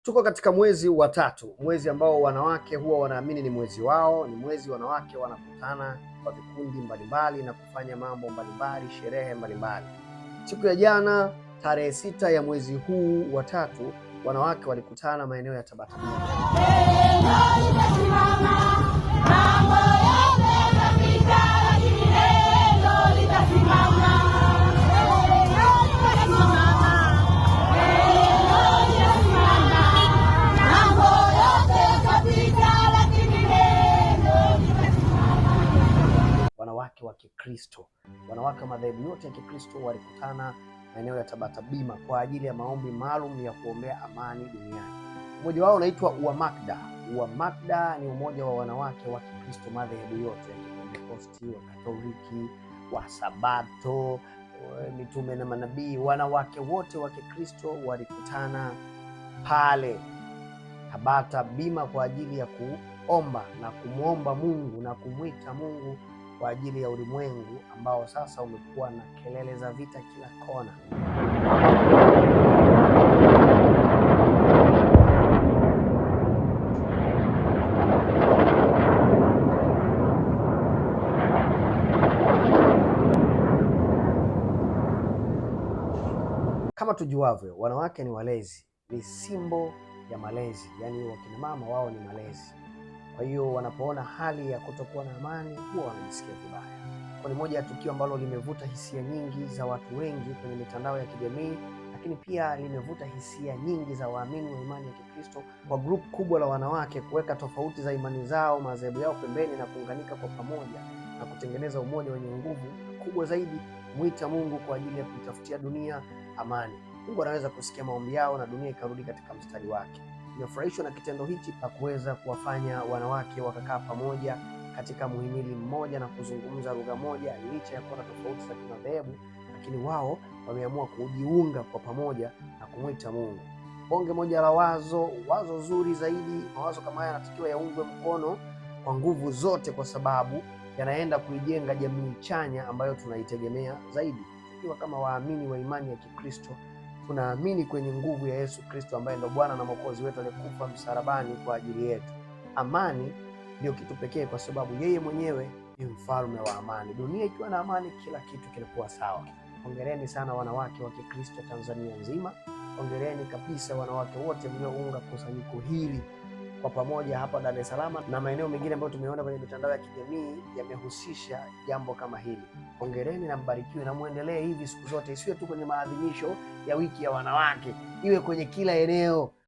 Tuko katika mwezi wa tatu, mwezi ambao wanawake huwa wanaamini ni mwezi wao, ni mwezi wanawake wanakutana kwa vikundi mbalimbali na kufanya mambo mbalimbali, sherehe mbalimbali. Siku ya jana tarehe 6 ya mwezi huu wa tatu, wanawake walikutana maeneo ya Tabata. Wanawake wa Kikristo, wanawake wa madhehebu yote ya Kikristo walikutana maeneo ya Tabata Bima kwa ajili ya maombi maalum ya kuombea amani duniani. Mmoja wao unaitwa UWAMACDA. UWAMACDA ni umoja wa wanawake wa Kikristo madhehebu yote ya Kipentekosti, wa Katoliki, wa Sabato, mitume na manabii. Wanawake wote wa Kikristo walikutana pale Tabata Bima kwa ajili ya kuomba na kumwomba Mungu na kumwita Mungu kwa ajili ya ulimwengu ambao sasa umekuwa na kelele za vita kila kona. Kama tujuavyo, wanawake ni walezi, ni simbo ya malezi, yaani wakina mama wao ni malezi. Kwa hiyo wanapoona hali ya kutokuwa na amani huwa wanajisikia vibaya. Kwa ni moja ya tukio ambalo limevuta hisia nyingi za watu wengi kwenye mitandao ya kijamii, lakini pia limevuta hisia nyingi za waamini wa imani ya Kikristo kwa group kubwa la wanawake kuweka tofauti za imani zao, madhehebu yao pembeni na kuunganika kwa pamoja na kutengeneza umoja wenye nguvu kubwa zaidi, kumwita Mungu kwa ajili ya kuitafutia dunia amani. Mungu anaweza kusikia maombi yao na dunia ikarudi katika mstari wake. Nimefurahishwa na kitendo hichi pa kuweza kuwafanya wanawake wakakaa pamoja katika muhimili mmoja na kuzungumza lugha moja, licha ya kuwa na tofauti za kimadhehebu, lakini wao wameamua kujiunga kwa pamoja na kumwita Mungu. Bonge moja la wazo zuri zaidi. Mawazo kama haya yanatakiwa yaungwe mkono kwa nguvu zote, kwa sababu yanaenda kuijenga jamii chanya ambayo tunaitegemea zaidi. Tukiwa kama waamini wa imani ya Kikristo, tunaamini kwenye nguvu ya Yesu Kristo ambaye ndo Bwana na Mwokozi wetu aliyekufa msalabani kwa ajili yetu. Amani ndio kitu pekee, kwa sababu yeye mwenyewe ni mfalme wa amani. Dunia ikiwa na amani, kila kitu kinakuwa sawa. Hongereni sana wanawake wa Kikristo Tanzania nzima. Hongereni kabisa wanawake wote mliounga kusanyiko hili kwa pamoja hapa Dar es Salaam na maeneo mengine ambayo tumeona kwenye mitandao ya kijamii yamehusisha jambo kama hili. Hongereni na mbarikiwe na muendelee hivi siku zote, isiwe tu kwenye maadhimisho ya wiki ya wanawake, iwe kwenye kila eneo.